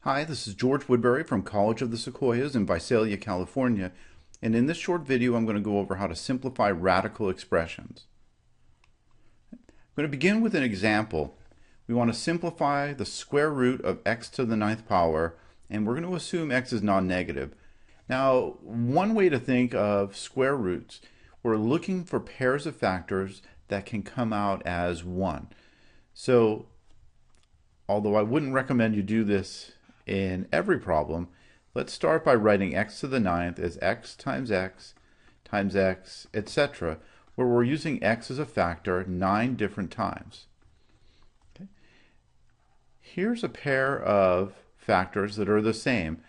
Hi, this is George Woodbury from College of the Sequoias in Visalia, California, and in this short video I'm going to go over how to simplify radical expressions. I'm going to begin with an example. We want to simplify the square root of x to the ninth power, and we're going to assume x is non-negative. Now, one way to think of square roots, we're looking for pairs of factors that can come out as 1. So, although I wouldn't recommend you do this in every problem, let's start by writing x to the ninth as x, times x, etc., where we're using x as a factor 9 different times. Okay. Here's a pair of factors that are the same,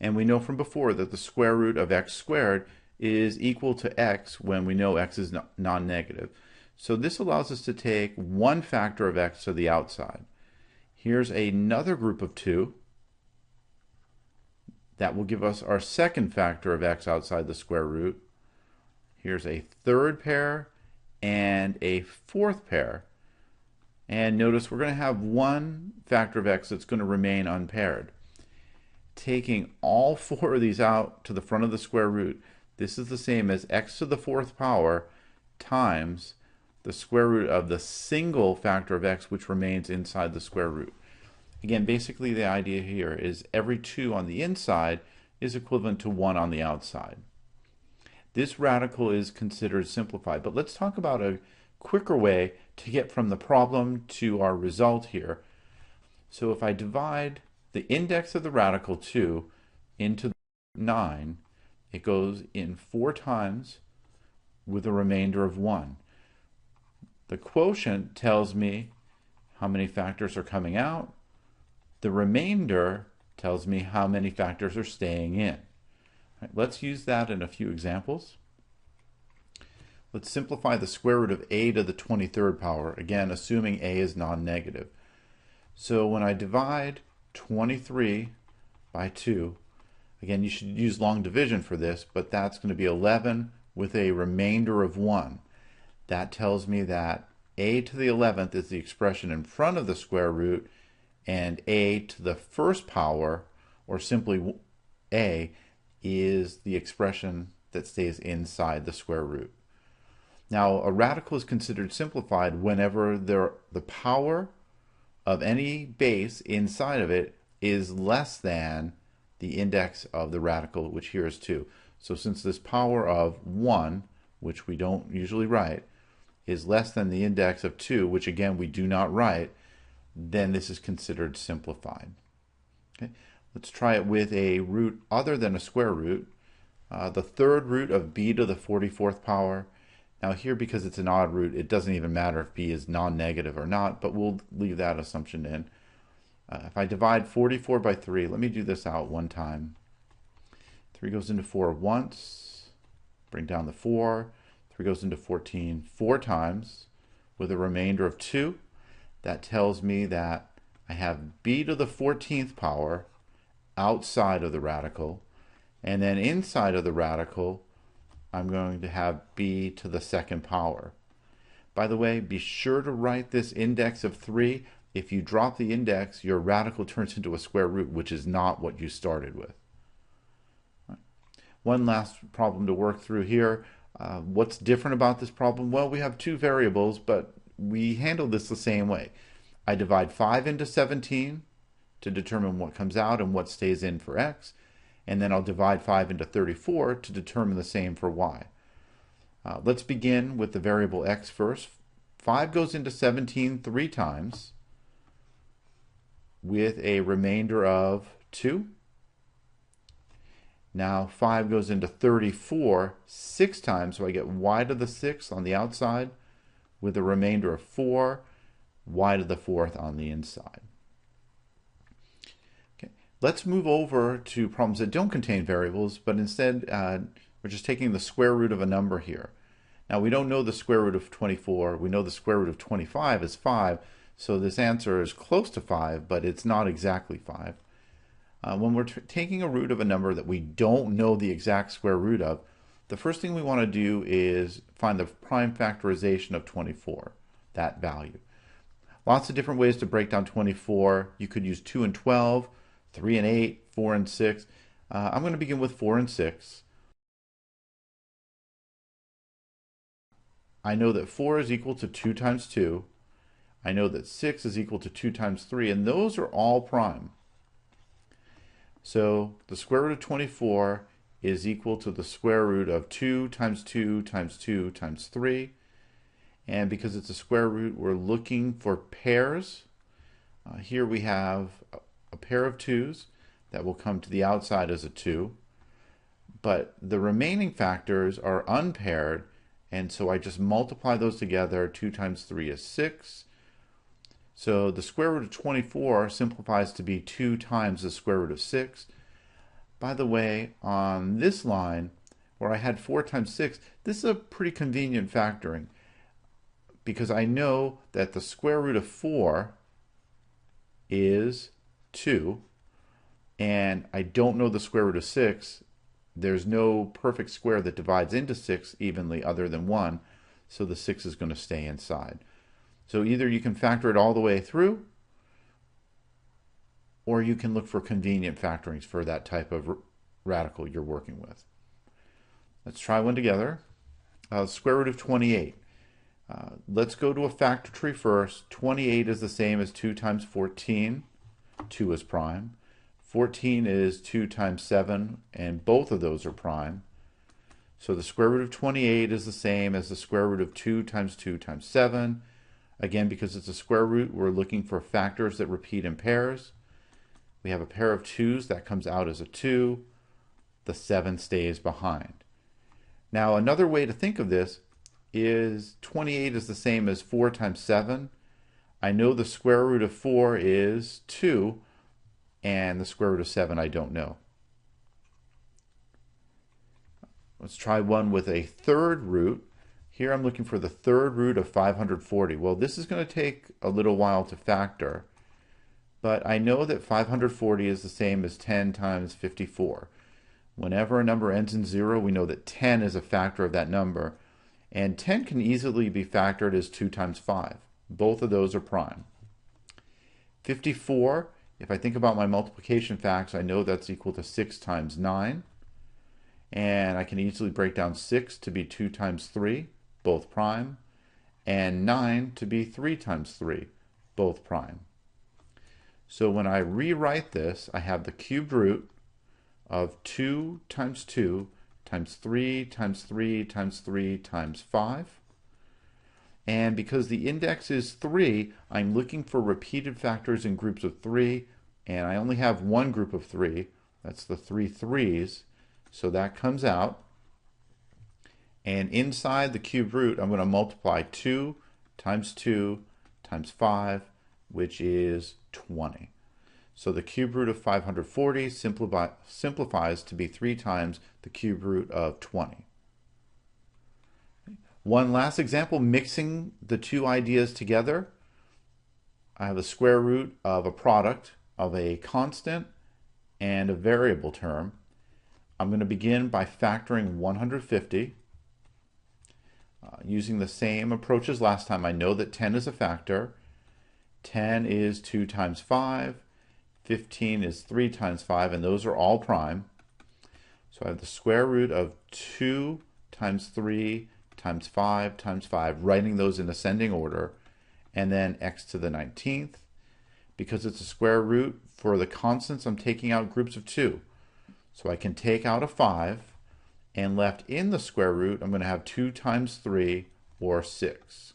and we know from before that the square root of x squared is equal to x when we know x is non-negative. So this allows us to take one factor of x to the outside. Here's another group of 2. That will give us our second factor of x outside the square root. Here's a third pair and a fourth pair. And notice we're going to have one factor of x that's going to remain unpaired. Taking all 4 of these out to the front of the square root, this is the same as x to the fourth power times the square root of the single factor of x which remains inside the square root. Again, basically the idea here is every 2 on the inside is equivalent to 1 on the outside. This radical is considered simplified, but let's talk about a quicker way to get from the problem to our result here. So if I divide the index of the radical 2 into 9, it goes in 4 times with a remainder of 1. The quotient tells me how many factors are coming out. The remainder tells me how many factors are staying in. Right, let's use that in a few examples. Let's simplify the square root of a to the 23rd power, again assuming a is non-negative. So when I divide 23 by 2, again you should use long division for this, but that's going to be 11 with a remainder of 1. That tells me that a to the 11th is the expression in front of the square root, and a to the first power, or simply a, is the expression that stays inside the square root. Now, a radical is considered simplified whenever the power of any base inside of it is less than the index of the radical, which here is 2. So since this power of 1, which we don't usually write, is less than the index of 2, which again we do not write, then this is considered simplified. Okay. Let's try it with a root other than a square root. The third root of b to the 44th power. Now here, because it's an odd root, it doesn't even matter if b is non-negative or not, but we'll leave that assumption in. If I divide 44 by 3, let me do this out one time. 3 goes into 4 once, bring down the 4. 3 goes into 14 4 times with a remainder of 2. That tells me that I have b to the 14th power outside of the radical, and then inside of the radical I'm going to have b to the second power. By the way, be sure to write this index of 3. If you drop the index, your radical turns into a square root, which is not what you started with. Right. One last problem to work through here. What's different about this problem? Well, we have 2 variables, but we handle this the same way. I divide 5 into 17 to determine what comes out and what stays in for x, and then I'll divide 5 into 34 to determine the same for y. Let's begin with the variable x first. 5 goes into 17 3 times with a remainder of 2. Now 5 goes into 34 6 times, so I get y to the 6th on the outside with a remainder of 4, y to the 4th on the inside. Okay. Let's move over to problems that don't contain variables, but instead we're just taking the square root of a number here. Now we don't know the square root of 24, we know the square root of 25 is 5, so this answer is close to 5, but it's not exactly 5. When we're taking a root of a number that we don't know the exact square root of, the first thing we want to do is find the prime factorization of 24, that value. Lots of different ways to break down 24. You could use 2 and 12, 3 and 8, 4 and 6. I'm going to begin with 4 and 6. I know that 4 is equal to 2 times 2. I know that 6 is equal to 2 times 3, and those are all prime. So the square root of 24 is equal to the square root of 2 times 2 times 2 times 3. And because it's a square root, we're looking for pairs. Here we have a pair of 2's that will come to the outside as a 2. But the remaining factors are unpaired, and so I just multiply those together. 2 times 3 is 6. So the square root of 24 simplifies to be 2 times the square root of 6. By the way, on this line, where I had 4 times 6, this is a pretty convenient factoring, because I know that the square root of 4 is 2, and I don't know the square root of 6. There's no perfect square that divides into 6 evenly other than 1, so the 6 is going to stay inside. So either you can factor it all the way through, or you can look for convenient factorings for that type of radical you're working with. Let's try one together. Square root of 28. Let's go to a factor tree first. 28 is the same as 2 times 14. 2 is prime. 14 is 2 times 7, and both of those are prime. So the square root of 28 is the same as the square root of 2 times 2 times 7. Again, because it's a square root, we're looking for factors that repeat in pairs. We have a pair of 2's that comes out as a 2. The 7 stays behind. Now, another way to think of this is 28 is the same as 4 times 7. I know the square root of 4 is 2, and the square root of 7 I don't know. Let's try one with a third root. Here I'm looking for the third root of 540. Well, this is going to take a little while to factor, but I know that 540 is the same as 10 times 54. Whenever a number ends in 0, we know that 10 is a factor of that number, and 10 can easily be factored as 2 times 5. Both of those are prime. 54, if I think about my multiplication facts, I know that's equal to 6 times 9, and I can easily break down 6 to be 2 times 3, both prime, and 9 to be 3 times 3, both prime. So when I rewrite this, I have the cubed root of 2 times 2 times 3 times 3 times 3 times 5. And because the index is 3, I'm looking for repeated factors in groups of 3, and I only have one group of 3. That's the 3 3's. So that comes out. And inside the cubed root, I'm going to multiply 2 times 2 times 5, which is 20. So the cube root of 540 simplifies to be 3 times the cube root of 20. One last example, mixing the two ideas together. I have a square root of a product of a constant and a variable term. I'm going to begin by factoring 150. Using the same approach as last time, I know that 10 is a factor. 10 is 2 times 5. 15 is 3 times 5, and those are all prime. So I have the square root of 2 times 3 times 5 times 5, writing those in ascending order, and then x to the 19th. Because it's a square root, for the constants, I'm taking out groups of 2. So I can take out a 5, and left in the square root, I'm going to have 2 times 3, or 6.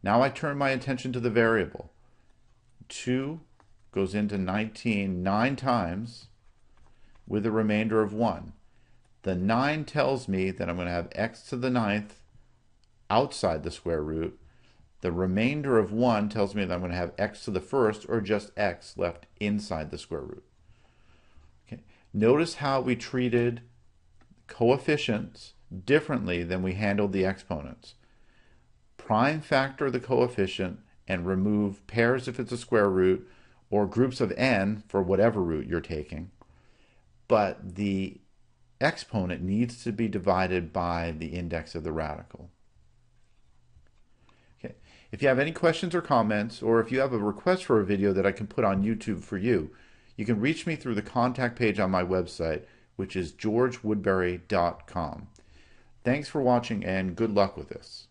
Now I turn my attention to the variable. 2 goes into 19 9 times with a remainder of 1. The 9 tells me that I'm going to have x to the 9th outside the square root. The remainder of 1 tells me that I'm going to have x to the first, or just x, left inside the square root. Okay. Notice how we treated coefficients differently than we handled the exponents. Prime factor the coefficient and remove pairs if it's a square root, or groups of n for whatever root you're taking. But the exponent needs to be divided by the index of the radical. Okay. If you have any questions or comments, or if you have a request for a video that I can put on YouTube for you, You can reach me through the contact page on my website, which is georgewoodbury.com. Thanks for watching and good luck with this.